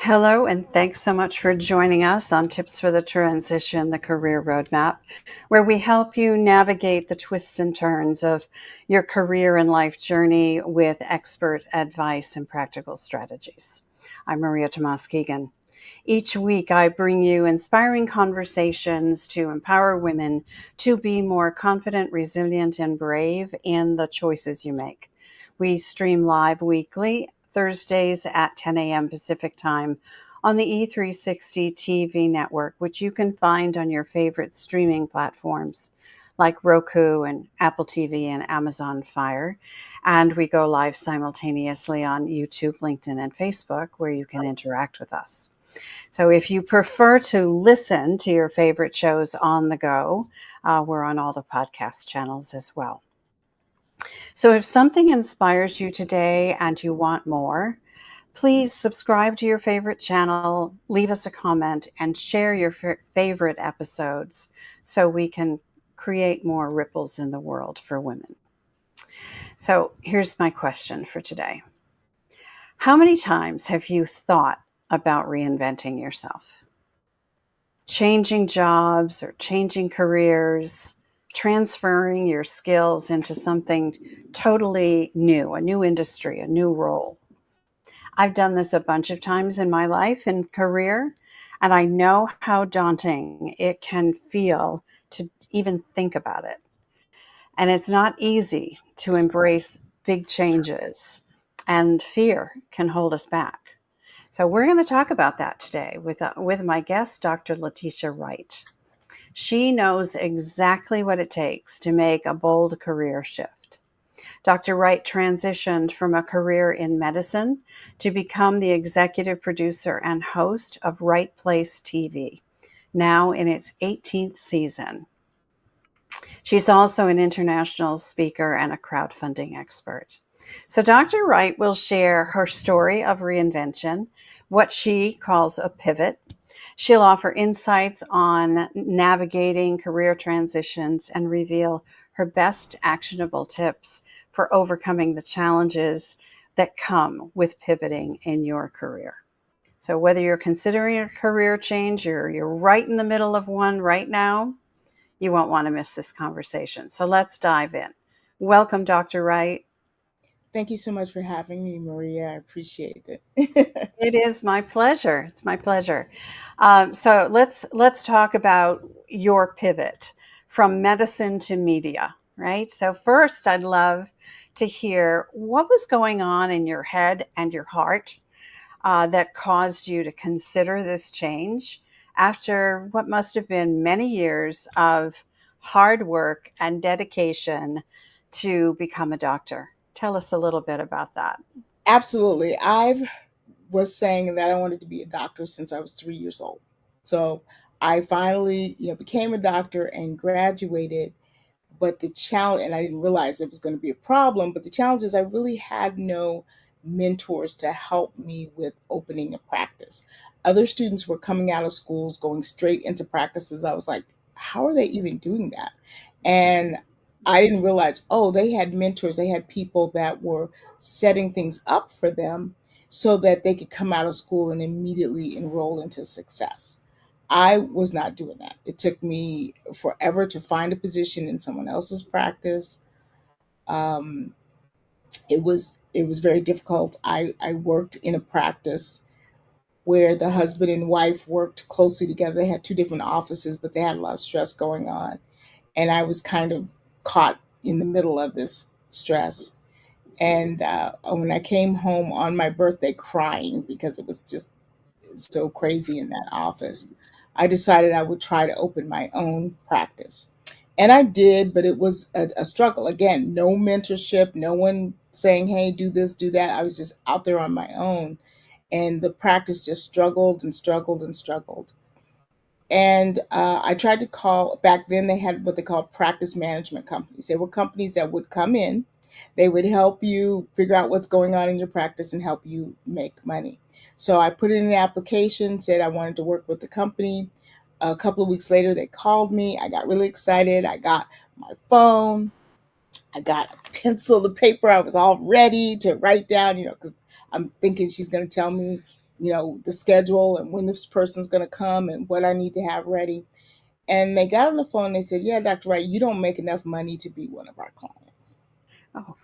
Hello, and thanks so much for joining us on Tips for the Transition, the Career Roadmap, where we help you navigate the twists and turns of your career and life journey with expert advice and practical strategies. I'm Maria Tomás-Keegan. Each week, I bring you inspiring conversations to empower women to be more confident, resilient, and brave in the choices you make. We stream live weekly, Thursdays at 10 a.m. Pacific Time on the E360 TV network, which you can find on your favorite streaming platforms like Roku and Apple TV and Amazon Fire. And we go live simultaneously on YouTube, LinkedIn, and Facebook, where you can interact with us. So if you prefer to listen to your favorite shows on the go, we're on all the podcast channels as well. So if something inspires you today and you want more, please subscribe to your favorite channel, leave us a comment, and share your favorite episodes so we can create more ripples in the world for women. So here's my question for today. How many times have you thought about reinventing yourself? Changing jobs or changing careers, transferring your skills into something totally new, a new industry, a new role. I've done this a bunch of times in my life and career, and I know how daunting it can feel to even think about it. And it's not easy to embrace big changes, and fear can hold us back. So we're going to talk about that today with my guest, Dr. Letitia Wright. She knows exactly what it takes to make a bold career shift. Dr. Wright transitioned from a career in medicine to become the executive producer and host of Wright Place TV, now in its 18th season. She's also an international speaker and a crowdfunding expert. So Dr. Wright will share her story of reinvention, what she calls a pivot. She'll offer insights on navigating career transitions and reveal her best actionable tips for overcoming the challenges that come with pivoting in your career. So whether you're considering a career change, you're right in the middle of one right now, you won't want to miss this conversation. So let's dive in. Welcome, Dr. Wright. Thank you so much for having me, Maria. I appreciate it. It is my pleasure. It's my pleasure. So let's talk about your pivot from medicine to media, right? So first, I'd love to hear what was going on in your head and your heart that caused you to consider this change after what must have been many years of hard work and dedication to become a doctor. Tell us a little bit about that. Absolutely. I was saying that I wanted to be a doctor since I was 3 years old. So I finally, became a doctor and graduated. But the challenge, and I didn't realize it was going to be a problem, but the challenge is I really had no mentors to help me with opening a practice. Other students were coming out of schools, going straight into practices. I was like, how are they even doing that? And I didn't realize, oh, they had mentors, they had people that were setting things up for them so that they could come out of school and immediately enroll into success. I was not doing that. It took me forever to find a position in someone else's practice. Um, it was very difficult. I worked in a practice where the husband and wife worked closely together. They had two different offices, but they had a lot of stress going on, and I was kind of caught in the middle of this stress. And when I came home on my birthday crying because it was just so crazy in that office, I decided I would try to open my own practice. And I did, but it was a struggle. Again, no mentorship, no one saying, hey, do this, do that. I was just out there on my own. And the practice just struggled and struggled and struggled. And I tried to call, back then they had what they call practice management companies. They were companies that would come in, they would help you figure out what's going on in your practice and help you make money. So I put in an application, said I wanted to work with the company. A couple of weeks later, they called me. I got really excited. I got my phone, I got a pencil, the paper. I was all ready to write down, because I'm thinking she's going to tell me the schedule and when this person's going to come and what I need to have ready. And they got on the phone and they said, "Yeah, Dr. Wright, you don't make enough money to be one of our clients." Oh,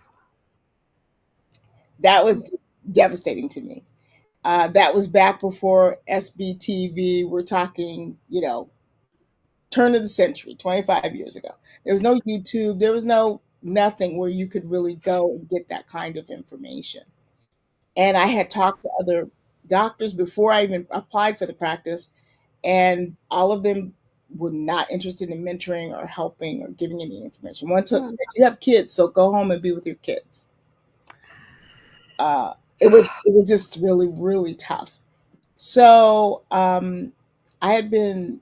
That was devastating to me. That was back before SBTV. We're talking, turn of the century, 25 years ago. There was no YouTube. There was no nothing where you could really go and get that kind of information. And I had talked to other doctors before I even applied for the practice, and all of them were not interested in mentoring or helping or giving any information. One took said, "You have kids, so go home and be with your kids." It was just really really tough. So I had been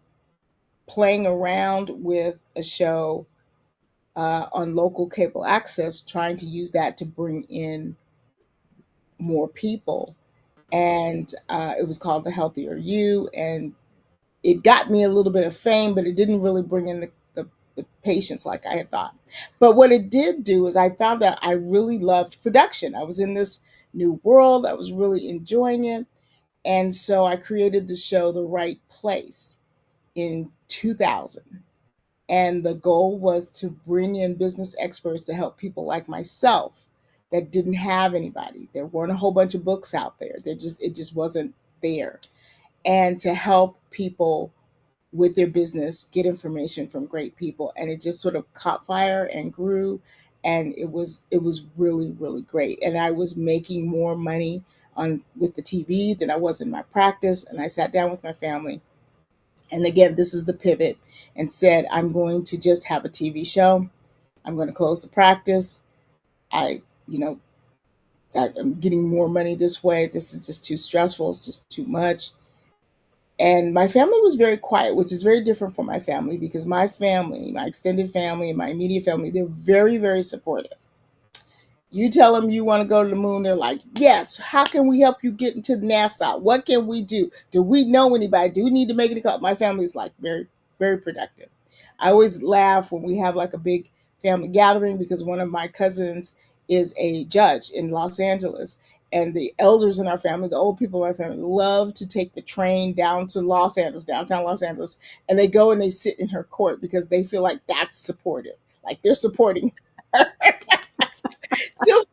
playing around with a show on local cable access, trying to use that to bring in more people. And it was called The Healthier You. And it got me a little bit of fame, but it didn't really bring in the patients like I had thought. But what it did do is I found out I really loved production. I was in this new world, I was really enjoying it. And so I created the show The Right Place in 2000. And the goal was to bring in business experts to help people like myself that didn't have anybody. There weren't a whole bunch of books out there. It just wasn't there. And to help people with their business get information from great people. And it just sort of caught fire and grew. And it was really, really great. And I was making more money on with the TV than I was in my practice. And I sat down with my family, and again, this is the pivot, and said, "I'm going to just have a TV show. I'm going to close the practice. I, you know, I'm getting more money this way. This is just too stressful. It's just too much." And my family was very quiet, which is very different from my family, because my family, my extended family and my immediate family, they're very, very supportive. You tell them you want to go to the moon, they're like, "Yes, how can we help you get into NASA? What can we do? Do we know anybody? Do we need to make it a call?" My family is like very, very productive. I always laugh when we have like a big family gathering, because one of my cousins is a judge in Los Angeles. And the elders in our family, the old people in our family, love to take the train down to Los Angeles, downtown Los Angeles, and they go and they sit in her court because they feel like that's supportive. Like they're supporting her. she'll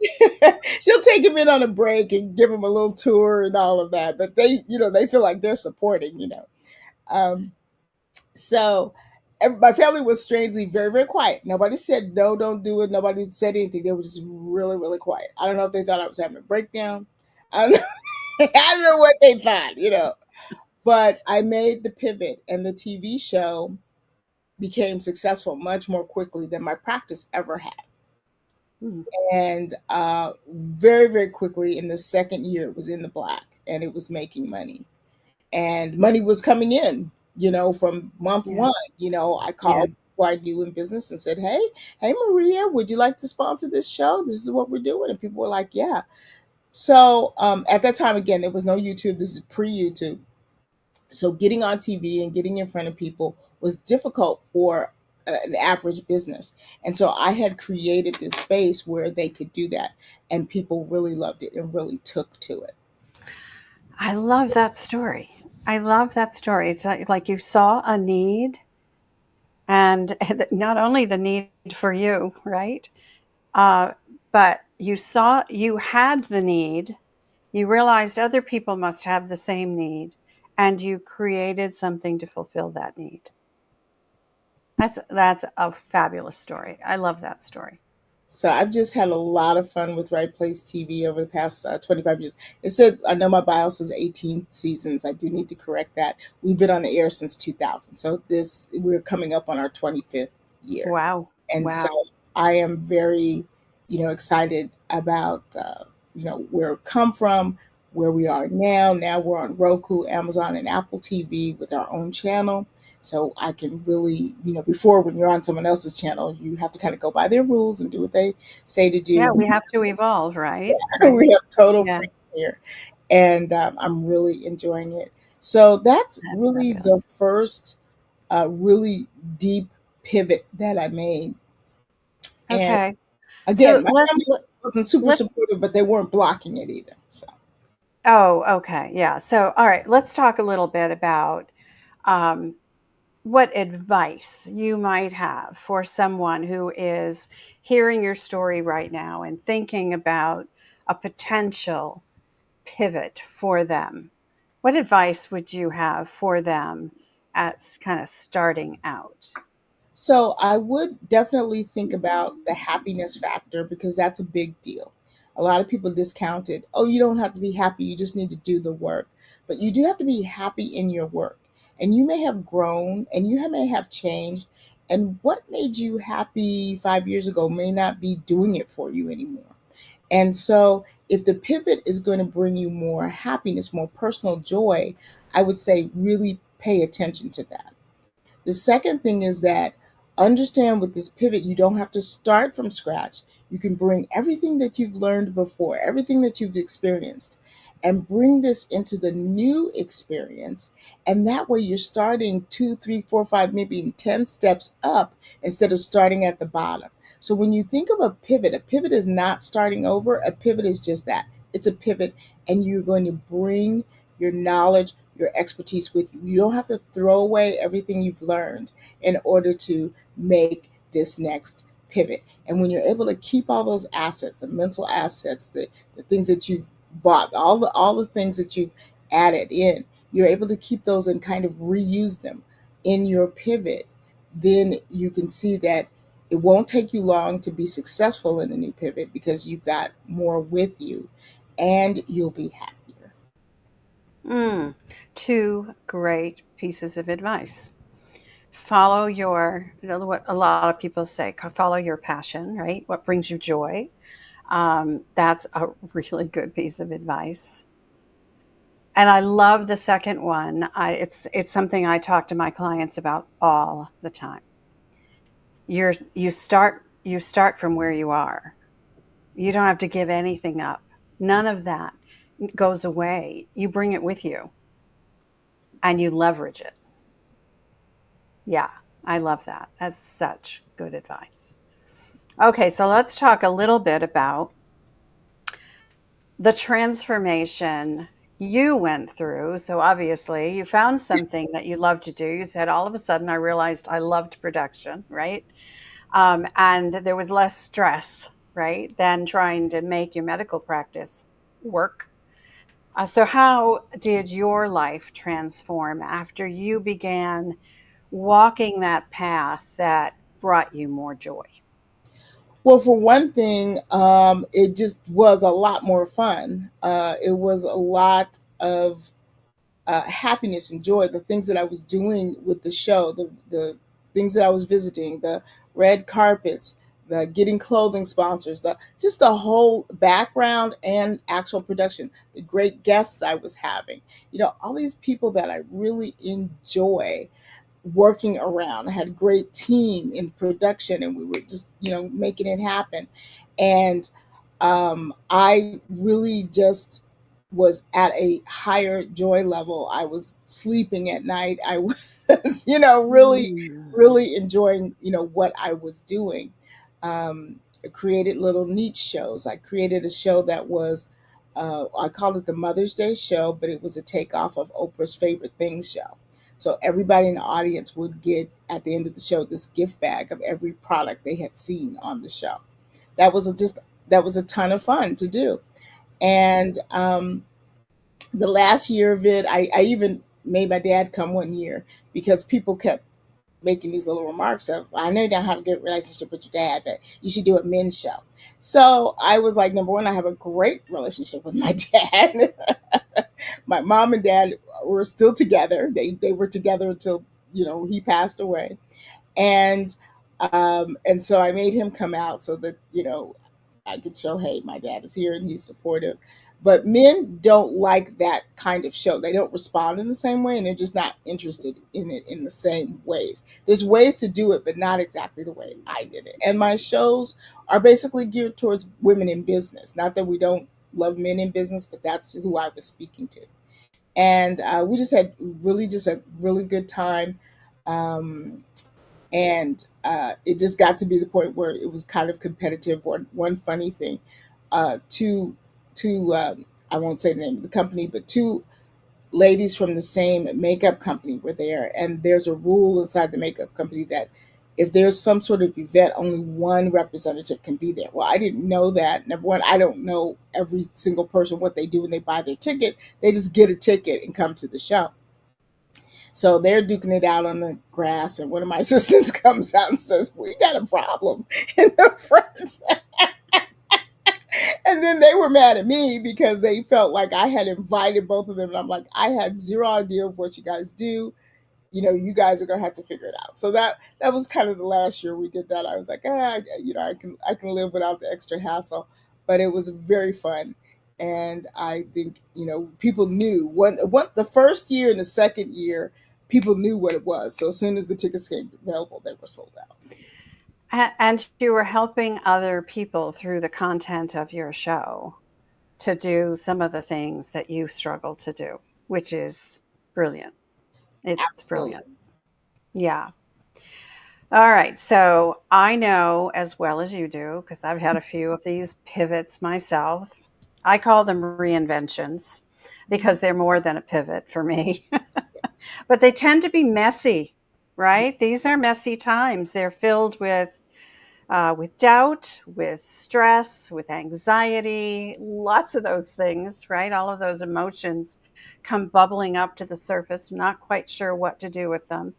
she'll take him in on a break and give him a little tour and all of that. But they feel like they're supporting. Um, so my family was strangely very, very quiet. Nobody said no, don't do it. Nobody said anything. They were just really, really quiet. I don't know if they thought I was having a breakdown. I don't know, I don't know what they thought. But I made the pivot, and the TV show became successful much more quickly than my practice ever had. hmm. And very, very quickly in the second year, it was in the black and it was making money. And money was coming in, from month Yeah. one. I Yeah. called who I knew in business and said, "Hey, Maria, would you like to sponsor this show? This is what we're doing." And people were like, "Yeah." So at that time, again, there was no YouTube. This is pre YouTube. So getting on TV and getting in front of people was difficult for an average business. And so I had created this space where they could do that. And people really loved it and really took to it. I love that story. I love that story. It's like you saw a need, and not only the need for you, right? Uh, but you had the need, you realized other people must have the same need, and you created something to fulfill that need. That's a fabulous story. I love that story. So I've just had a lot of fun with Right Place TV over the past 25 years. It said, I know my bio says 18 seasons. I do need to correct that. We've been on the air since 2000. So we're coming up on our 25th year. Wow. And so Wow. I am very, excited about, where we've come from, where we are now. Now we're on Roku, Amazon, and Apple TV with our own channel. So I can really, before, when you're on someone else's channel, you have to kind of go by their rules and do what they say to Yeah, do. we have to evolve, right? We Right. have total Yeah, freedom here. And I'm really enjoying it. So that's that's really the fabulous. first really deep pivot that I made. And Okay. So again, my family wasn't super let's supportive, but they weren't blocking it either. So Oh, okay. Yeah. So, all right, let's talk a little bit about um, what advice you might have for someone who is hearing your story right now and thinking about a potential pivot for them. What advice would you have for them as kind of starting out? So I would definitely think about the happiness factor because that's a big deal. A lot of people discount it. Oh, you don't have to be happy, you just need to do the work. But you do have to be happy in your work. And you may have grown and may have changed. And what made you happy 5 years ago may not be doing it for you anymore. And so, if the pivot is going to bring you more happiness, more personal joy, I would say really pay attention to that. The second thing is that understand with this pivot, you don't have to start from scratch. You can bring everything that you've learned before, everything that you've experienced, and bring this into the new experience. And that way you're starting two, three, four, five, maybe 10 steps up instead of starting at the bottom. So when you think of a pivot is not starting over. A pivot is just that it's a pivot, and you're going to bring your knowledge, your expertise with you. You don't have to throw away everything you've learned in order to make this next pivot. And when you're able to keep all those assets, the mental assets, the things that you've bought, all the things that you've added in, you're able to keep those and kind of reuse them in your pivot, then you can see that it won't take you long to be successful in the new pivot because you've got more with you and you'll be happier. Mm, two great pieces of advice. Follow your, what a lot of people say, follow your passion, right? What brings you joy. That's a really good piece of advice. And I love the second one. It's something I talk to my clients about all the time. You start from where you are. You don't have to give anything up. None of that goes away. You bring it with you and you leverage it. Yeah, I love that. That's such good advice. Okay, so let's talk a little bit about the transformation you went through. So obviously, you found something that you love to do. You said, all of a sudden, I realized I loved production, right? And there was less stress, right, than trying to make your medical practice work. So, how did your life transform after you began walking that path that brought you more joy? Well, for one thing, it just was a lot more fun. It was a lot of happiness and joy. The things that I was doing with the show, the things that I was visiting, the red carpets, the getting clothing sponsors, the just the whole background and actual production, the great guests I was having. All these people that I really enjoy working around. I had a great team in production, and we were just making it happen. And I really just was at a higher joy level. I was sleeping at night. I was really Mm. really enjoying what I was doing. I created little niche shows. I created a show that was I called it the Mother's Day show, but it was a takeoff of Oprah's Favorite Things show. So everybody in the audience would get at the end of the show this gift bag of every product they had seen on the show. That was that was a ton of fun to do. And the last year of it, I even made my dad come one year because people kept making these little remarks of, I know you don't have a good relationship with your dad, but you should do a men's show. So I was like, number one, I have a great relationship with my dad. My mom and dad were still together. They were together until he passed away, and so I made him come out so that I could show, hey, my dad is here and he's supportive. But men don't like that kind of show. They don't respond in the same way, and they're just not interested in it in the same ways. There's ways to do it, but not exactly the way I did it. And my shows are basically geared towards women in business. Not that we don't love men in business, but that's who I was speaking to. And we just had just a really good time. Um, and it just got to be the point where it was kind of competitive. One funny thing, to I won't say the name of the company, but two ladies from the same makeup company were there. And there's a rule inside the makeup company that if there's some sort of event, only one representative can be there. Well, I didn't know that. Number one, I don't know every single person what they do when they buy their ticket. They just get a ticket and come to the show. So they're duking it out on the grass, and one of my assistants comes out and says, "We got a problem in the front." And then they were mad at me because they felt like I had invited both of them. And I'm like, I had zero idea of what you guys do. You guys are gonna have to figure it out. So that was kind of the last year we did that. I was like, I can live without the extra hassle, but it was very fun. And I think people knew what the first year and the second year, people knew what it was. So as soon as the tickets came available, they were sold out. And you were helping other people through the content of your show to do some of the things that you struggle to do, which is brilliant. It's brilliant. Absolutely. Yeah. All right. So I know as well as you do, because I've had a few of these pivots myself. I call them reinventions because they're more than a pivot for me, but they tend to be messy, right? These are messy times. They're filled with doubt, with stress, with anxiety, lots of those things, right? All of those emotions come bubbling up to the surface, not quite sure what to do with them.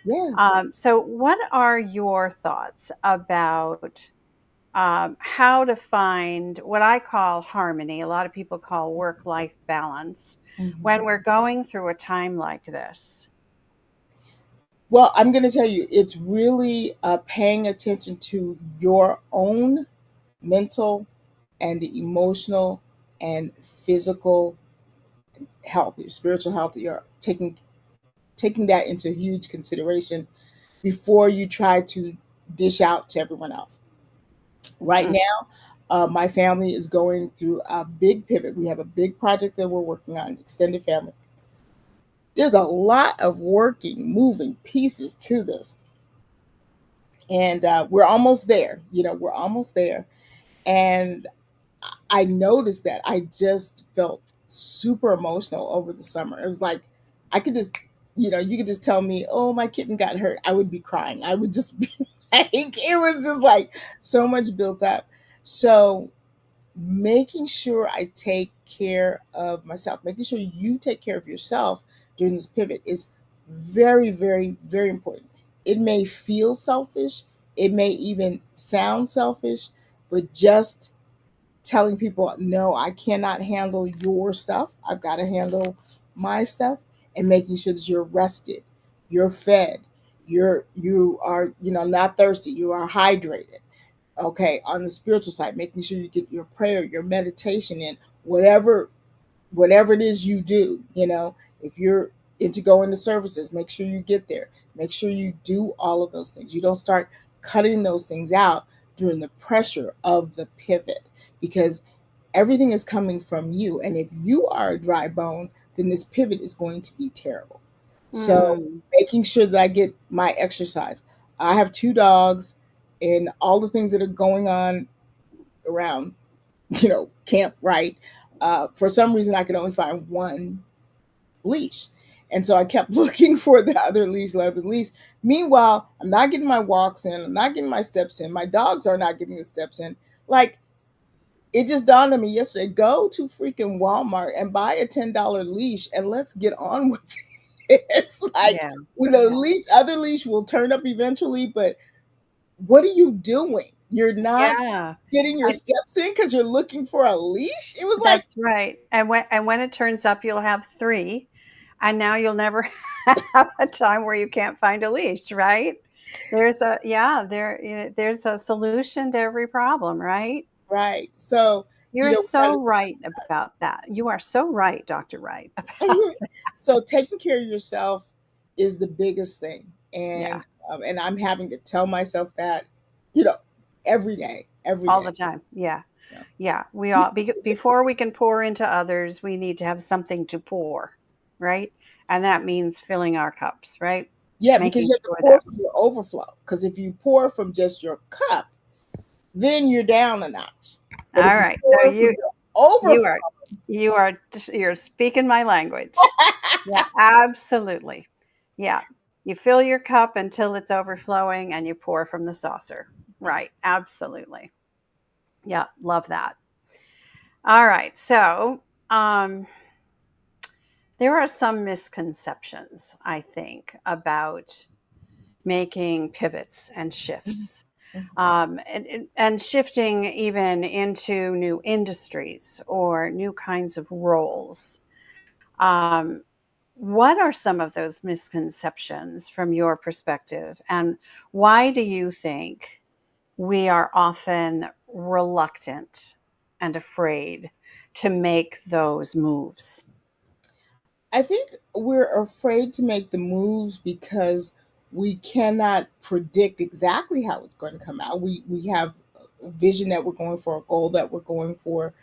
Yes. So, what are your thoughts about how to find what I call harmony? A lot of people call work life balance when Mhm. we're going through a time like this. Well, I'm going to tell you, it's really paying attention to your own mental and emotional and physical health, your spiritual health. You're taking that into huge consideration before you try to dish out to everyone else. Right Mm, now, my family is going through a big pivot. We have a big project that we're working on, extended family. There's a lot of working, moving pieces to this, and we're almost there. We're almost there. And I noticed that I just felt super emotional over the summer. It was like I could just, you could just tell me, "Oh, my kitten got hurt." I would be crying. I would just be like, it was just like so much built up. So making sure I take care of myself, making sure you take care of yourself during this pivot is very, very, very important. It may feel selfish, it may even sound selfish, but just telling people, no, I cannot handle your stuff. I've got to handle my stuff, and making sure that you're rested, you're fed, you are not thirsty, you are hydrated. Okay, on the spiritual side, making sure you get your prayer, your meditation in, whatever it is you do. If you're into going to services, make sure you get there. Make sure you do all of those things. You don't start cutting those things out during the pressure of the pivot, because everything is coming from you. And if you are a dry bone, then this pivot is going to be terrible. So mm, making sure that I get my exercise. I have two dogs, and all the things that are going on around, Camp Wright. For some reason, I could only find one leash. And so I kept looking for the other leash, the other leash. Meanwhile, I'm not getting my walks in. I'm not getting my steps in. My dogs are not getting the steps in. Like, it just dawned on me yesterday, go to freaking Walmart and buy a $10 leash and let's get on with it. It's like, yeah. with a leash, other leash will turn up eventually, but what are you doing? You're not Yeah. getting your I, steps in because you're looking for a leash? It was like, That's right. And when it turns up, you'll have 3, and now you'll never have a time where you can't find a leash, right? There's a solution to every problem, right? right. So, You're we try so to right about that. You are so right, Dr. Wright, about so taking care of yourself is the biggest thing. yeah, And I'm having to tell myself that, you know, every day, every all day. the time. Yeah. Yeah. Yeah, we all before we can pour into others, we need to have something to pour, right? And that means filling our cups, right? Yeah, because Making you have to sure pour that from your overflow. Because if you pour from just your cup, then you're down a notch. But if all you right. So pour from you your You Overflow. are you're speaking my language. Yeah, absolutely. Yeah. You fill your cup until it's overflowing and you pour from the saucer. Right. Absolutely. Yeah, love that. All right. So, um there are some misconceptions, I think, about making pivots and shifts, and shifting even into new industries or new kinds of roles. Um, what are some of those misconceptions from your perspective? And why do you think we are often reluctant and afraid to make those moves? I think we're afraid to make the moves because we cannot predict exactly how it's going to come out. We have a vision that we're going for, a goal that we're going for.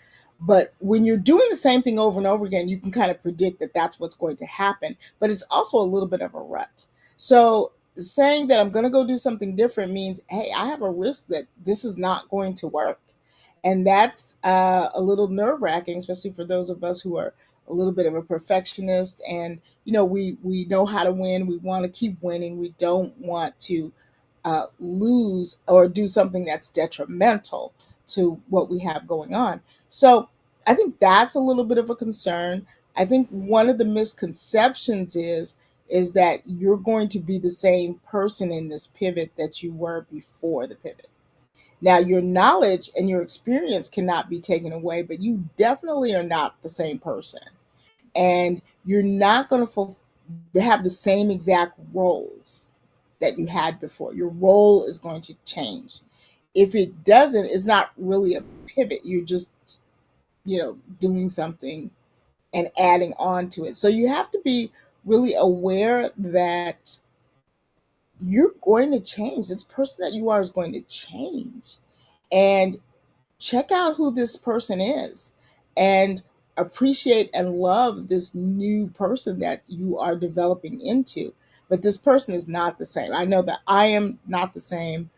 But when you're doing the same thing over and over again, you can kind of predict that that's what's going to happen. But it's also a little bit of a rut. So saying that I'm going to go do something different means, hey, I have a risk that this is not going to work. And that's a little nerve wracking, especially for those of us who are a little bit of a perfectionist, and we know how to win. We want to keep winning. We don't want to lose or do something that's detrimental to what we have going on. So I think that's a little bit of a concern. I think one of the misconceptions is that you're going to be the same person in this pivot that you were before the pivot. Now, your knowledge and your experience cannot be taken away, but you definitely are not the same person, and you're not going to have the same exact roles that you had before. Your role is going to change. If it doesn't, it's not really a pivot. You're just, doing something and adding on to it. So you have to be really aware that you're going to change. This person that you are is going to change. And check out who this person is and appreciate and love this new person that you are developing into. But this person is not the same. I know that I am not the same.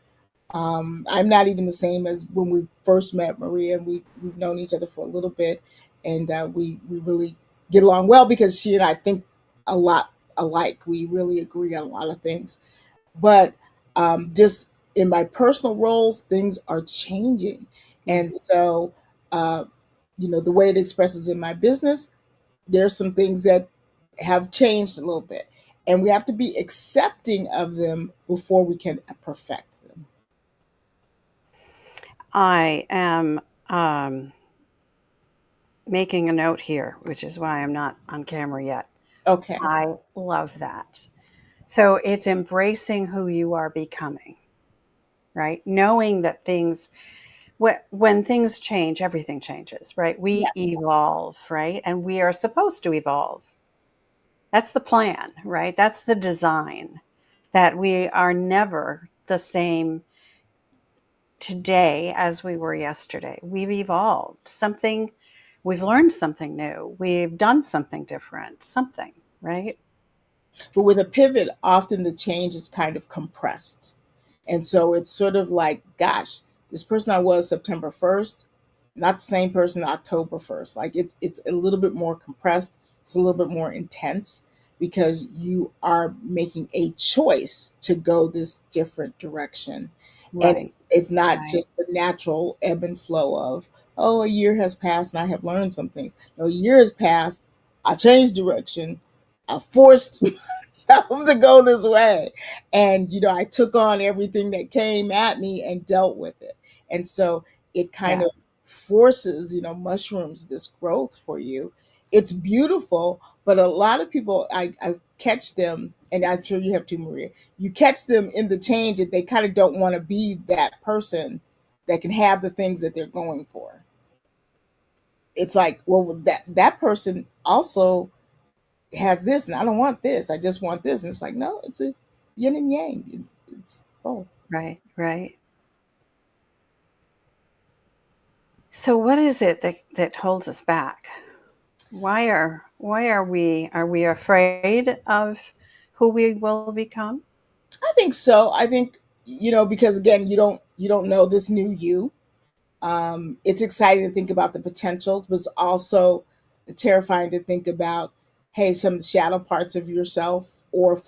I'm not even the same as when we first met Maria. We've known each other for a little bit, and we really get along well because she and I think a lot alike. We really agree on a lot of things. But just in my personal roles, things are changing. Mhm. And so, uh, the way it expresses in my business, there's some things that have changed a little bit. And we have to be accepting of them before we can perfect them. I am making a note here, which is why I'm not on camera yet. Okay. I love that. So it's embracing who you are becoming, right? Knowing that when things change, everything changes, right? Yeah. We evolve, right? And we are supposed to evolve. That's the plan, right? That's the design, that we are never the same today as we were yesterday. We've evolved something, we've learned something new, we've done something different, something, right? But with a pivot, often the change is kind of compressed. And so it's sort of like, gosh, this person I was September 1st, not the same person October 1st. Like it's a little bit more compressed, it's a little bit more intense because you are making a choice to go this different direction. And Right, it's not right. just the natural ebb and flow of, oh, a year has passed and I have learned some things. No, a year has passed, I changed direction, I forced myself to go this way. And, I took on everything that came at me and dealt with it. And so it kind Yeah, of forces, mushrooms this growth for you. It's beautiful, but a lot of people, I catch them, and I'm sure you have too, Maria. You catch them in the change that they kind of don't want to be that person that can have the things that they're going for. It's like, well, that person also has this and I don't want this. I just want this. And it's like, no, it's a yin and yang. It's both. right, right. So what is it that holds us back? Why are we afraid of who we will become? I think so. I think, because again, you don't know this new you. It's exciting to think about the potential, but it's also terrifying to think about, hey, some shadow parts of yourself, or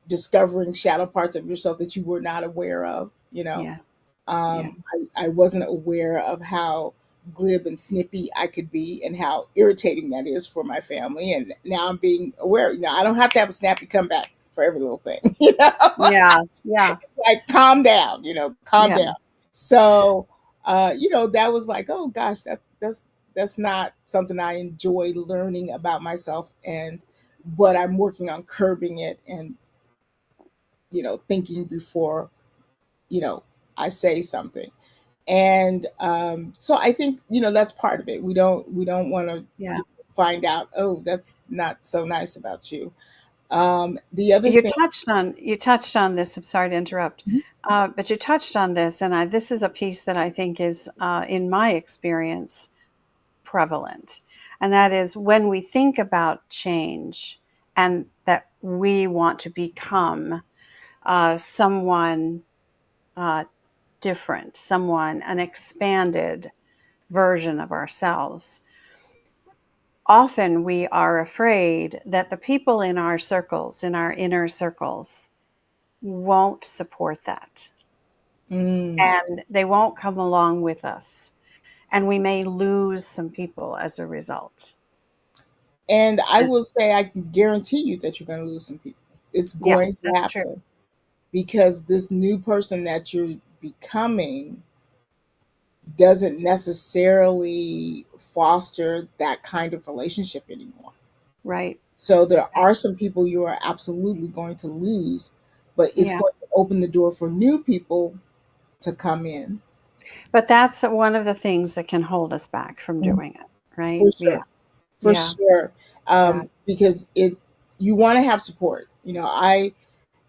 discovering shadow parts of yourself that you were not aware of. Yeah. Yeah. I wasn't aware of how glib and snippy I could be, and how irritating that is for my family. And now I'm being aware. I don't have to have a snappy comeback for every little thing. Yeah. Yeah. Like, calm down. Calm Yeah. down. So, that was like, oh gosh, that's not something I enjoy learning about myself, but I'm working on curbing it, and thinking before you know I say something. And so I think that's part of it. We don't want to Yeah. find out, oh, that's not so nice about you. The other You thing. touched on this. I'm sorry to interrupt, but you touched on this, and this is a piece that I think is, in my experience, prevalent, and that is when we think about change and that we want to become someone uh, different, an expanded version of ourselves. Often we are afraid that the people in our circles, in our inner circles, won't support that, Mm, and they won't come along with us. And we may lose some people as a result. and I And will say, I can guarantee you that you're going to lose some people. It's yeah, going to that's true. happen, because this new person that you're becoming doesn't necessarily foster that kind of relationship anymore. Right. So there are some people you are absolutely going to lose, but it's Yeah. going to open the door for new people to come in. But that's one of the things that can hold us back from Mhm. doing it, right? For Yeah. sure. For Yeah. sure. Yeah. Because you want to have support. I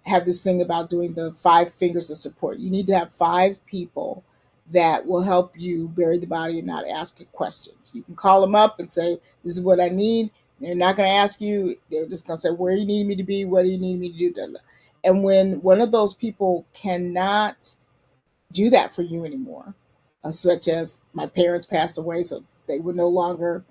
have this thing about doing the 5 fingers of support. You need to have 5 people that will help you bury the body and not ask you questions. You can call them up and say, "This is what I need." They're not going to ask you. They're just going to say, "Where you need me to be? What do you need me to do?" And when one of those people cannot do that for you anymore, such as my parents passed away, so they were no longer,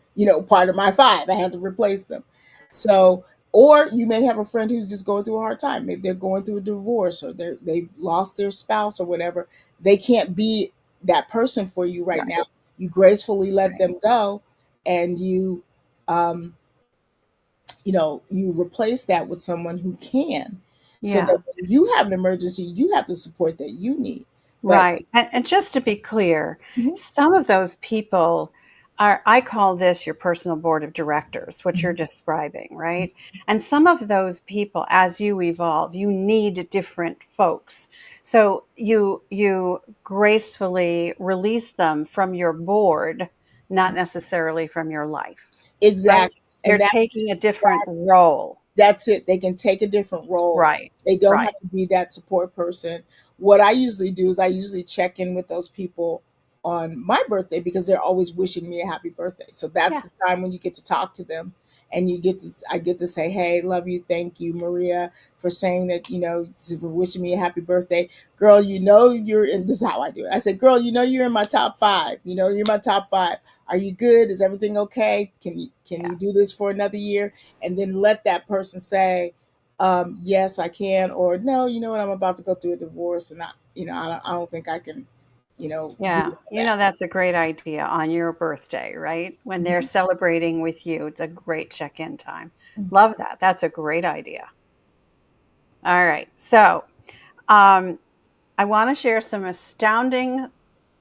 part of my 5. I had to replace them. So, or you may have a friend who's just going through a hard time. Maybe they're going through a divorce, or they've lost their spouse or whatever. They can't be that person for you right now. Right. You gracefully let Right. them go, and um, you replace that with someone who can, so that Yeah. when you have an emergency, you have the support that you need. But Right. And just to be clear, Mhm, some of those people are, I call this your personal board of directors, what you're mhm, describing, right? And some of those people, as you evolve, you need different folks. So you gracefully release them from your board, not necessarily from your life, right? exactly. You're And taking a different that role. that's it. They can take a different role. Right. They don't Right. have to be that support person. What I usually do is I usually check in with those people on my birthday, because they're always wishing me a happy birthday. So that's Yeah. the time when you get to talk to them, and I get to say, "Hey, love you. Thank you, Maria, for saying that, for wishing me a happy birthday. Girl, you're in." This is how I do it. I say, "Girl, you're in my top 5. You're my top 5. Are you good? Is everything okay? Can you Yeah. do this for another year?" And then let that person say, "Yes, I can," or, "No, you know what, I'm about to go through a divorce, and I don't think I can, do Yeah, all that." that's a great idea on your birthday, right? When they're celebrating with you, it's a great check-in time. Mhm. Love that. That's a great idea. All right. So, um, I want to share some astounding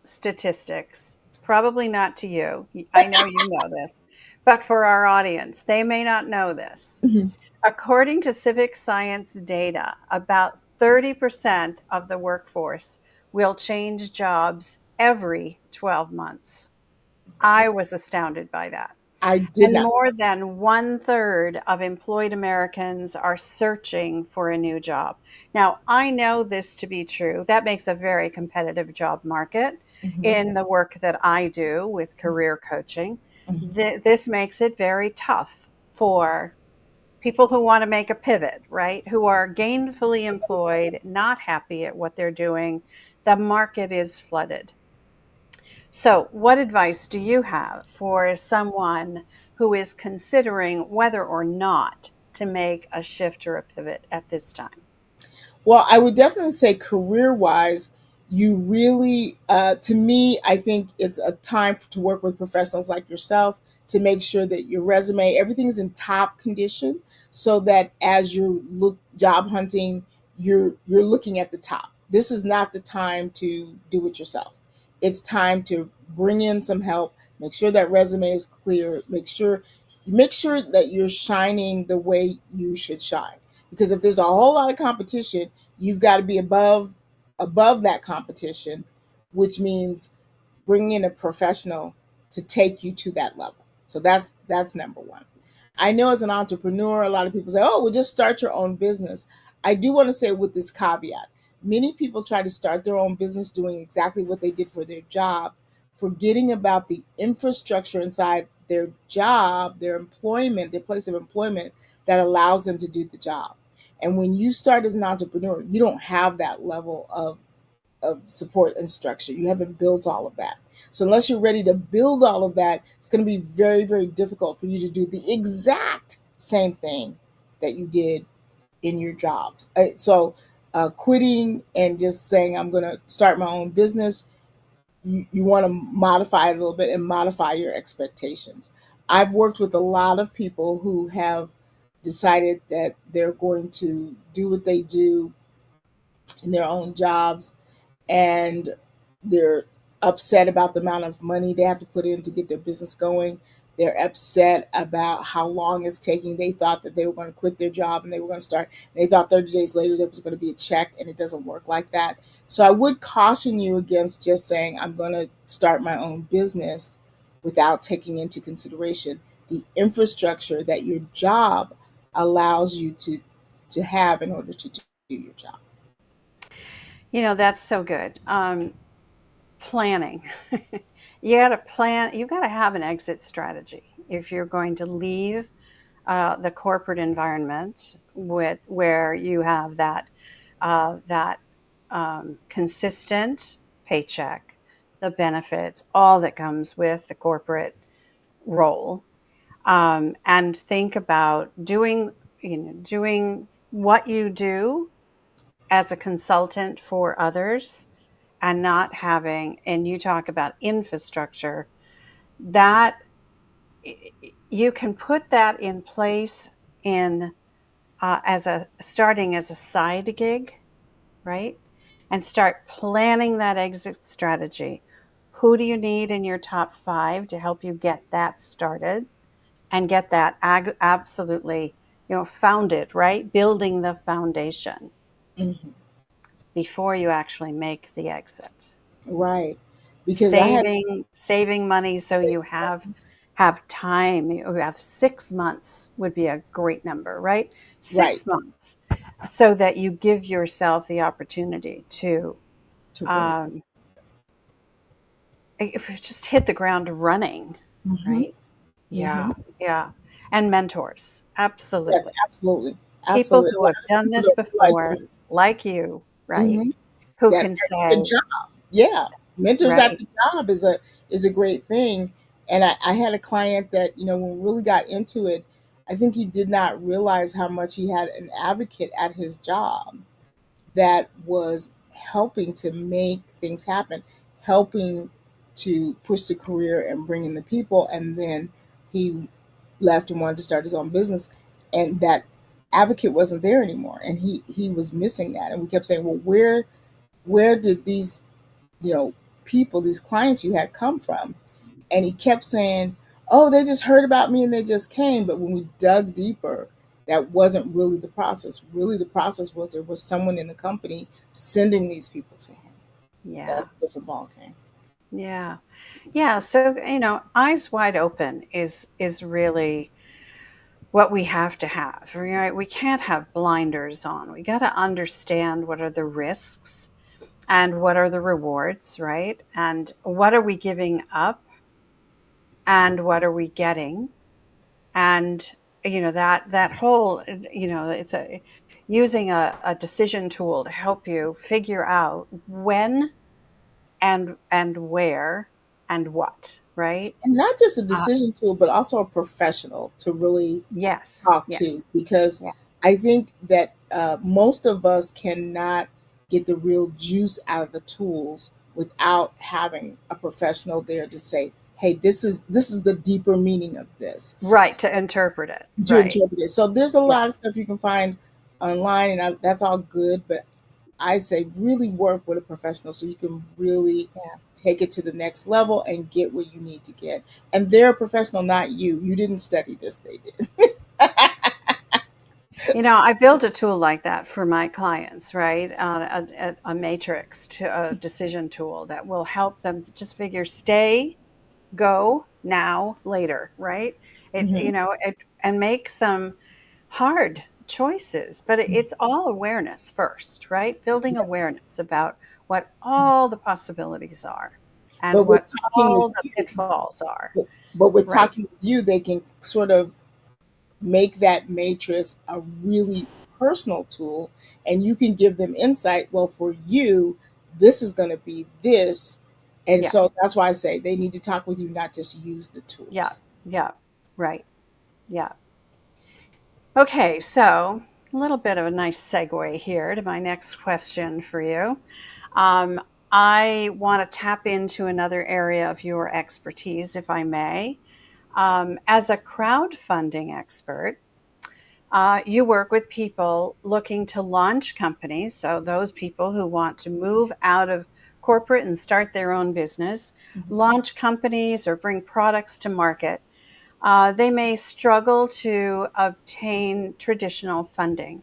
statistics. Probably not to you. I know you know this, but for our audience, they may not know this. Mhm. According to civic science data, about 30% of the workforce will change jobs every 12 months. Wow. I was astounded by that. I did And not. more than one third of employed Americans are searching for a new job. Now, I know this to be true. That makes a very competitive job market Mhm. in the work that I do with career coaching. Mhm. This makes it very tough for people who want to make a pivot, right? Who are gainfully employed, not happy at what they're doing. The market is flooded. So, what advice do you have for someone who is considering whether or not to make a shift or a pivot at this time? Well, I would definitely say career wise, you really, to me, I think it's a time to work with professionals like yourself to make sure that your resume, everything is in top condition so that as you look job hunting, you're looking at the top. This is not the time to do it yourself. It's time to bring in some help, make sure that resume is clear, make sure that you're shining the way you should shine. Because if there's a whole lot of competition, you've got to be above that competition, which means bringing in a professional to take you to that level. So that's number one. I know as an entrepreneur, a lot of people say, "Oh, well, just start your own business." I do want to say with this caveat, many people try to start their own business doing exactly what they did for their job, forgetting about the infrastructure inside their job, their employment, their place of employment that allows them to do the job. And when you start as an entrepreneur, you don't have that level of support and structure. You haven't built all of that. So unless you're ready to build all of that, it's going to be very, very difficult for you to do the exact same thing that you did in your jobs. So quitting and just saying, I'm going to start my own business, you want to modify it a little bit and modify your expectations. I've worked with a lot of people who have decided that they're going to do what they do in their own jobs, and they're upset about the amount of money they have to put in to get their business going. They're upset about how long it's taking. They thought that they were going to quit their job and they were going to start. And they thought 30 days later there was going to be a check, and it doesn't work like that. So I would caution you against just saying, I'm going to start my own business without taking into consideration the infrastructure that your job allows you to have in order to do your job. That's so good. Planning. You got to plan, you got to have an exit strategy if you're going to leave the corporate environment where you have that consistent paycheck, the benefits, all that comes with the corporate role, and think about doing what you do as a consultant for others, and not having, and you talk about infrastructure, that you can put that in place in as a starting as a side gig, right? And start planning that exit strategy. Who do you need in your top five to help you get that started and get that absolutely, founded, right? Building the foundation Mhm. before you actually make the exit. Right. Because I had Saving money so you have time. You have 6 months would be a great number, right? right 6 months, so that you give yourself the opportunity to to really. um, if you just hit the ground running, Hmm. right? Yeah, Hmm. yeah. And mentors, Yes, absolutely. absolutely, People absolutely. A who lot have of done people this don't realize before, that. like you, right? Hmm. Who That can at the say, job, yeah, mentors at right, the job is a great thing. And I had a client that when we really got into it, I think he did not realize how much he had an advocate at his job that was helping to make things happen, helping to push the career and bring in the people. And then he left and wanted to start his own business, and that advocate wasn't there anymore, and he was missing that. And we kept saying, well, where did these you know people, these clients you had, come from? And he kept saying, oh, they just heard about me and they just came. But when we dug deeper, that wasn't really the process. Really, the process was there was someone in the company sending these people to him. yeah, That's a different ball game. yeah, yeah. So, eyes wide open is really what we have to have, right? We can't have blinders on. We got to understand what are the risks and what are the rewards, right? And what are we giving up and what are we getting? And that whole, it's a using a decision tool to help you figure out when and where and what, right? And not just a Uh, decision tool, but also a professional to really yes, talk to, yes, because yeah, I think that most of us cannot get the real juice out of the tools without having a professional there to say, "Hey, this is the deeper meaning of this," right, to interpret it, to right, interpret it. So there's a lot of yes, stuff you can find online, and that's all good. But I say really work with a professional so you can really yeah. take it to the next level and get what you need to get. And they're a professional, not you. You didn't study this; they did. I build a tool like that for my clients, right? A matrix to a decision tool that will help them just figure stay, go, now, later, right? Mhm. And make some hard choices, but it's all awareness first, right? Building Yes. awareness about what all the possibilities are But and with what talking with all the you, pitfalls are, but with right? talking with you, they can sort of make that matrix a really personal tool, and you can give them insight. Well, for you, this is going to be this. And Yeah, so that's why I say they need to talk with you, not just use the yeah, tools. yeah, right. Yeah. Okay, so a little bit of a nice segue here to my next question for you. Um, I want to tap into another area of your expertise, if I may. As a crowdfunding expert, you work with people looking to launch companies. So, those people who want to move out of corporate and start their own business, Mhm. launch companies, or bring products to market. They may struggle to obtain traditional funding.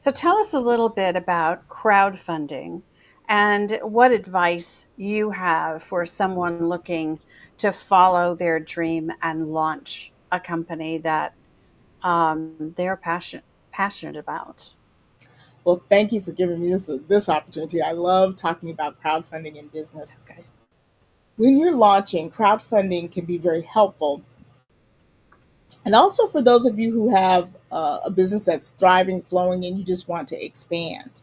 So, tell us a little bit about crowdfunding and what advice you have for someone looking to follow their dream and launch a company that they're passionate about. Well, thank you for giving me this opportunity. I love talking about crowdfunding in business. Okay. When you're launching, crowdfunding can be very helpful. And also for those of you who have a business that's thriving, flowing, and you just want to expand.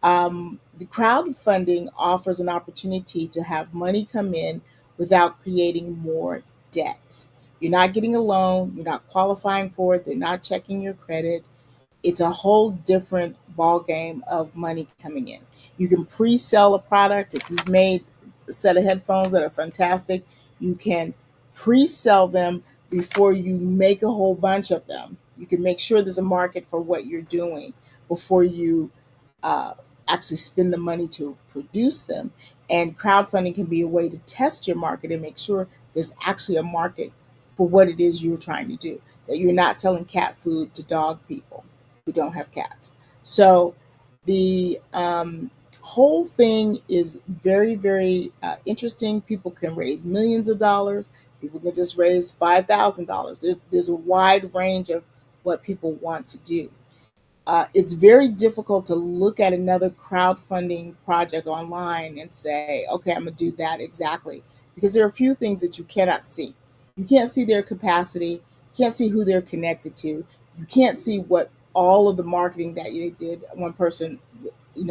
The crowdfunding offers an opportunity to have money come in without creating more debt. You're not getting a loan, you're not qualifying for it, they're not checking your credit. It's a whole different ball game of money coming in. You can pre-sell a product. If you've made a set of headphones that are fantastic, you can pre-sell them before you make a whole bunch of them. You can make sure there's a market for what you're doing before you uh, actually spend the money to produce them. And crowdfunding can be a way to test your market and make sure there's actually a market for what it is you're trying to do, that you're not selling cat food to dog people who don't have cats. So the whole thing is very, very interesting. People can raise millions of dollars. People can just raise $5,000. There's a wide range of what people want to do. It's very difficult to look at another crowdfunding project online and say, okay, I'm going to do that exactly. Because there are a few things that you cannot see. You can't see their capacity, you can't see who they're connected to, you can't see what all of the marketing that they did. One person,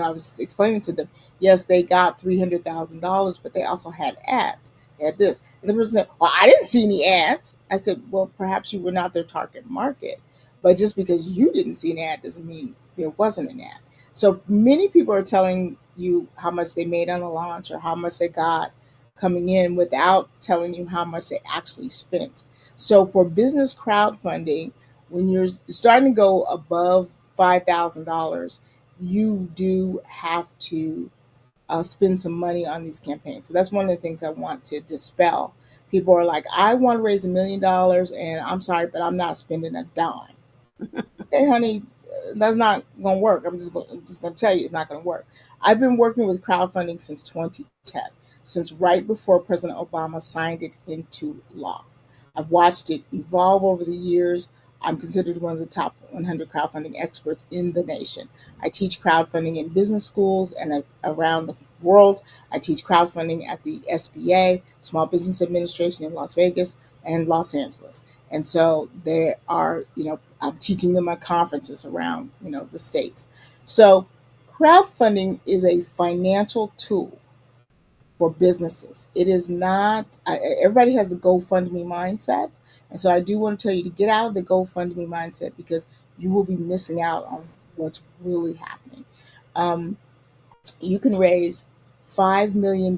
I was explaining to them, yes, they got $300,000, but they also had ads. They had this. And the person said, well, I didn't see any ads. I said, well, perhaps you were not their target market. But just because you didn't see an ad doesn't mean there wasn't an ad. So many people are telling you how much they made on a launch or how much they got coming in without telling you how much they actually spent. So for business crowdfunding, when you're starting to go above $5,000, you do have to spend some money on these campaigns. So that's one of the things I want to dispel. People are like, I want to raise $1 million, and I'm sorry, but I'm not spending a dime. Okay, honey, that's not going to work. I'm just going to tell you it's not going to work. I've been working with crowdfunding since 2010, since right before President Obama signed it into law. I've watched it evolve over the years. I'm considered one of the top 100 crowdfunding experts in the nation. I teach crowdfunding in business schools and around the world. I teach crowdfunding at the SBA, Small Business Administration in Las Vegas and Los Angeles. And so there are, I'm teaching them at conferences around, the states. So crowdfunding is a financial tool for businesses. It is not, everybody has the GoFundMe mindset. And so I do want to tell you to get out of the GoFundMe mindset, because you will be missing out on what's really happening. Um, you can raise $5 million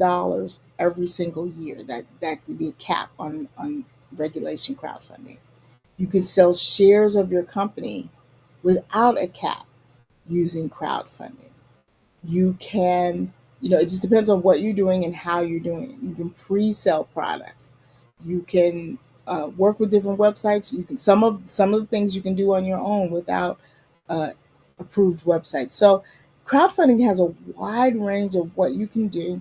every single year. That could be a cap on regulation crowdfunding. You can sell shares of your company without a cap using crowdfunding. You can, it just depends on what you're doing and how you're doing it. You can pre-sell products. You can work with different websites. You can, some of the things you can do on your own without uh, approved websites. So crowdfunding has a wide range of what you can do.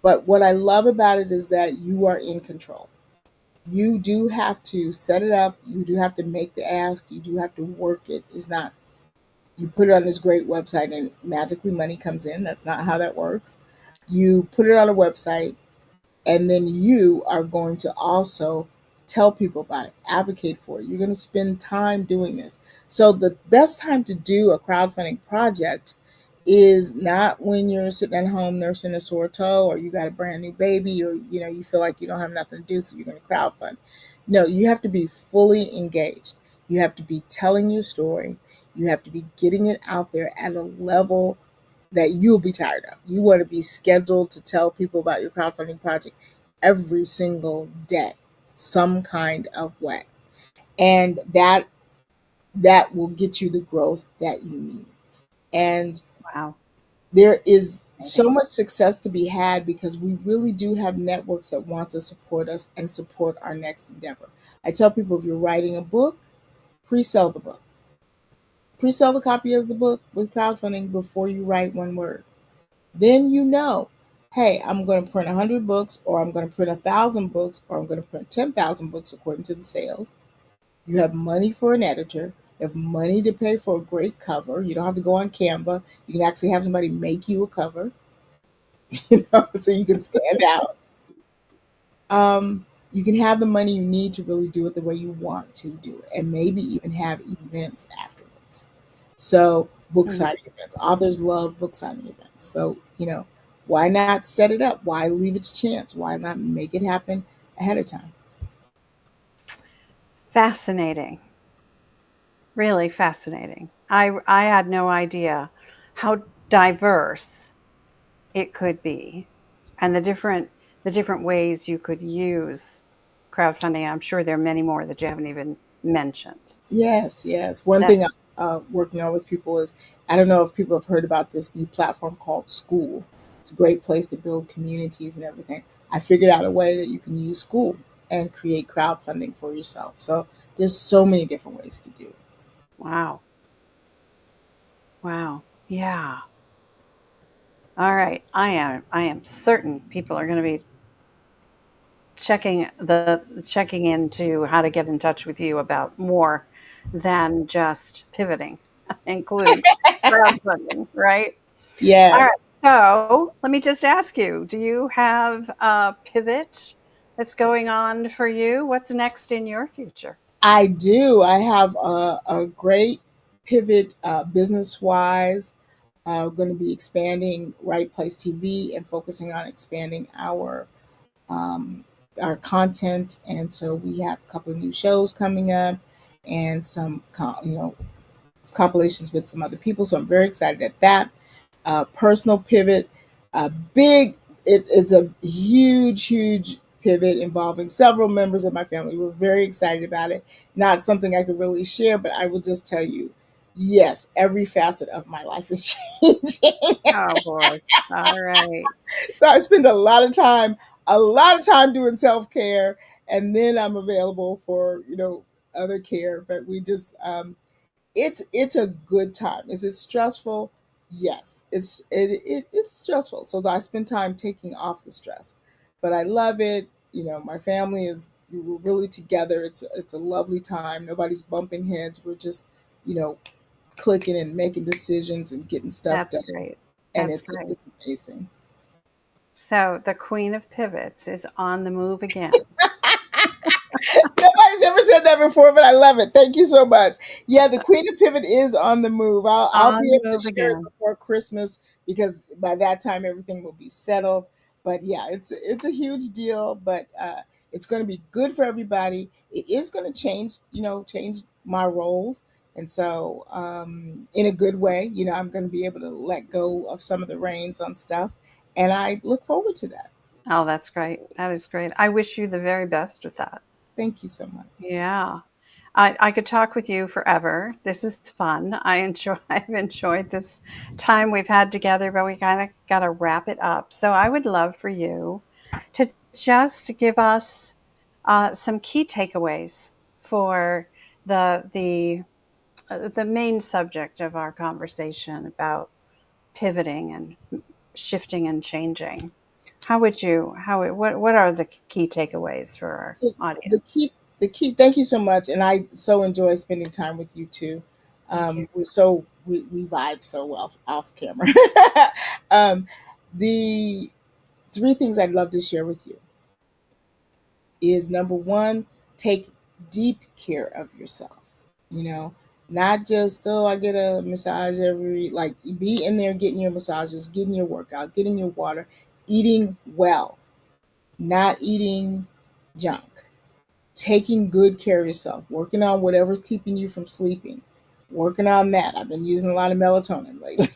But what I love about it is that you are in control. You do have to set it up. You do have to make the ask. You do have to work it. It's not, you put it on this great website and magically money comes in. That's not how that works. You put it on a website, and then you are going to also tell people about it, advocate for it. You're going to spend time doing this. So the best time to do a crowdfunding project is not when you're sitting at home nursing a sore toe, or you got a brand new baby, or you feel like you don't have nothing to do, so you're going to crowdfund. No, you have to be fully engaged. You have to be telling your story. You have to be getting it out there at a level that you'll be tired of. You want to be scheduled to tell people about your crowdfunding project every single day, some kind of way. And that will get you the growth that you need. And Wow. there is so much success to be had, because we really do have networks that want to support us and support our next endeavor. I tell people, if you're writing a book, pre-sell the book. Pre-sell the copy of the book with crowdfunding before you write one word. Then hey, I'm going to print 100 books, or I'm going to print 1,000 books, or I'm going to print 10,000 books according to the sales. You have money for an editor. You have money to pay for a great cover. You don't have to go on Canva. You can actually have somebody make you a cover, so you can stand out. You can have the money you need to really do it the way you want to do it, and maybe even have events afterwards. So, book Mm. signing events. Authors love book signing events. So, why not set it up? Why leave it to chance? Why not make it happen ahead of time? Fascinating. Really fascinating. I had no idea how diverse it could be, and the different ways you could use crowdfunding. I'm sure there are many more that you haven't even mentioned. Yes, yes. One thing That's I'm working on with people is, I don't know if people have heard about this new platform called School. It's a great place to build communities and everything. I figured out a way that you can use School and create crowdfunding for yourself. So there's so many different ways to do it. wow. Wow. Yeah. All right. I am certain people are going to be checking into how to get in touch with you about more than just pivoting, including crowdfunding, right? All right. Yes, So let me just ask you, do you have a pivot that's going on for you? What's next in your future? I do. I have a great pivot business wise. Going to be expanding Wright Place TV and focusing on expanding um, our content. And so we have a couple of new shows coming up, and some compilations with some other people. So I'm very excited at that. Personal pivot, a big, it's a huge, huge pivot involving several members of my family. We're very excited about it. Not something I could really share, but I will just tell you, yes, every facet of my life is changing. Oh boy. All right. So I spend a lot of time doing self-care, and then I'm available for other care. But we just it's a good time. Is it stressful? Yes, it's stressful. So I spend time taking off the stress, but I love it. My family we're really together. It's a lovely time. Nobody's bumping heads. We're just you know clicking and making decisions and getting stuff That's done, great. and That's it's great. it's amazing. So the queen of pivots is on the move again. Nobody's ever said that before, but I love it. Thank you so much. Yeah, the Queen of Pivot is on the move. I'll On be the able to move share it again. before Christmas, because by that time everything will be settled. But yeah, it's a huge deal, but it's going to be good for everybody. It is going to change, change my roles, and so in a good way. I'm going to be able to let go of some of the reins on stuff, and I look forward to that. Oh, that's great. That is great. I wish you the very best with that. Thank you so much. Yeah. I could talk with you forever. This is fun. I've enjoyed this time we've had together, but we kind of got to wrap it up. So I would love for you to just give us some key takeaways for the main subject of our conversation about pivoting and shifting and changing. What are the key takeaways for our So the audience? key, the key. Thank you so much, and I so enjoy spending time with you too. Thank you. We vibe so well off camera. um, the three things I'd love to share with you is number one, take deep care of yourself. You know, not just, oh, I get a massage every, like, be in there getting your massages, getting your workout, getting your water, eating well, not eating junk, taking good care of yourself, working on whatever's keeping you from sleeping, working on that. I've been using a lot of melatonin lately.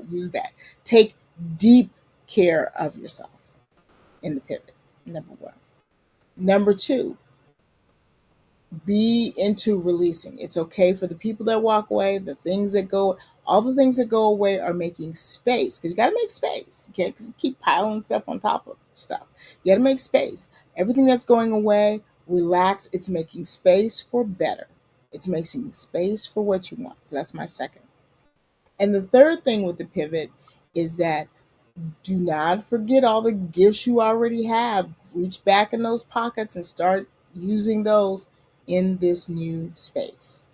Use that. Take deep care of yourself in the pivot, number one. Number two, be into releasing. It's okay for the people that walk away, the things that go, all the things that go away are making space, because you got to make space. You can't keep piling stuff on top of stuff. You got to make space. Everything that's going away, relax. It's making space for better. It's making space for what you want. So that's my second. And the third thing with the pivot is that do not forget all the gifts you already have. Reach back in those pockets and start using those in this new space.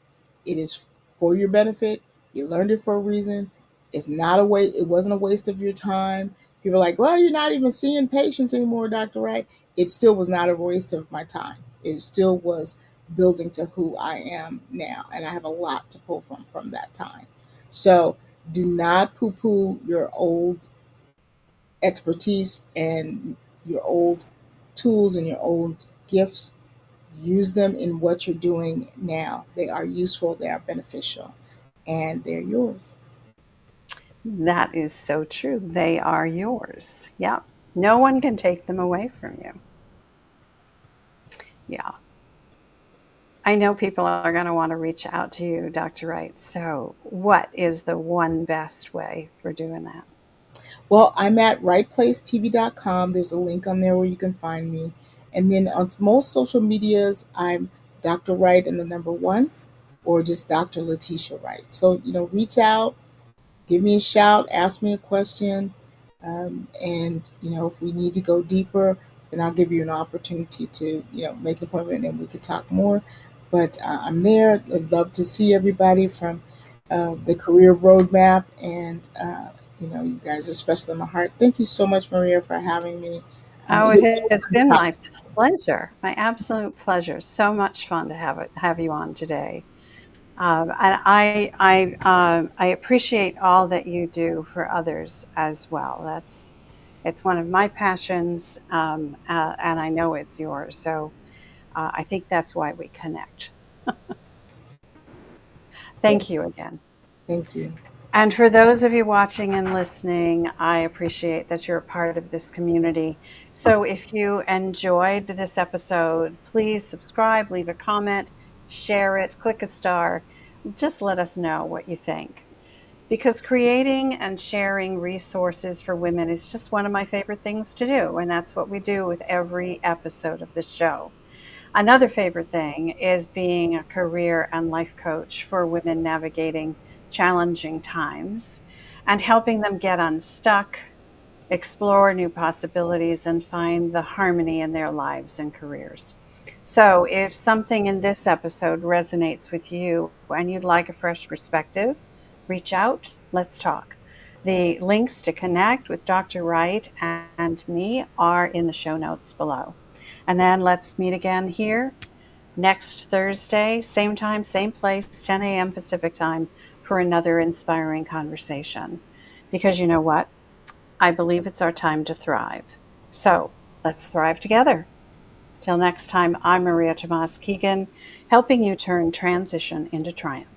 It is for your benefit. You learned it for a reason. It's not a waste. It wasn't a waste of your time. People are like, well, you're not even seeing patients anymore, Dr. Wright. It still was not a waste of my time. It still was building to who I am now. And I have a lot to pull from that time. So do not poo-poo your old expertise and your old tools and your old gifts. Use them in what you're doing now. They are useful, they are beneficial, and they're yours. That is so true. They are yours. Yeah. No one can take them away from you. Yeah. I know people are going to want to reach out to you, Dr. Wright. So, what is the one best way for doing that? Well, I'm at rightplacetv.com. There's a link on there where you can find me. And then on most social medias, I'm Dr. Wright and the number one, or just Dr. Letitia Wright. So, reach out, give me a shout, ask me a question, and if we need to go deeper, then I'll give you an opportunity to make an appointment and we could talk more. But I'm there. I'd love to see everybody from the career roadmap, and you guys are special in my heart. Thank you so much, Maria, for having me. Oh, It it is so has fun to been talk my to you. pleasure, my absolute pleasure. So much fun to have you on today. And I appreciate all that you do for others as well. It's one of my passions, and I know it's yours. So I think that's why we connect. Yes, Thank you again. thank you. And for those of you watching and listening, I appreciate that you're a part of this community. So if you enjoyed this episode, please subscribe, leave a comment, share it, click a star. Just let us know what you think. Because creating and sharing resources for women is just one of my favorite things to do. And that's what we do with every episode of the show. Another favorite thing is being a career and life coach for women navigating challenging times and helping them get unstuck, explore new possibilities, and find the harmony in their lives and careers. So, if something in this episode resonates with you and you'd like a fresh perspective, reach out, let's talk. The links to connect with Dr. Wright and me are in the show notes below. And then let's meet again here next Thursday, same time, same place, 10 a.m. Pacific time, for another inspiring conversation. Because you know what? I believe it's our time to thrive. So let's thrive together. Till next time, I'm Maria Tomás-Keegan, helping you turn transition into triumph.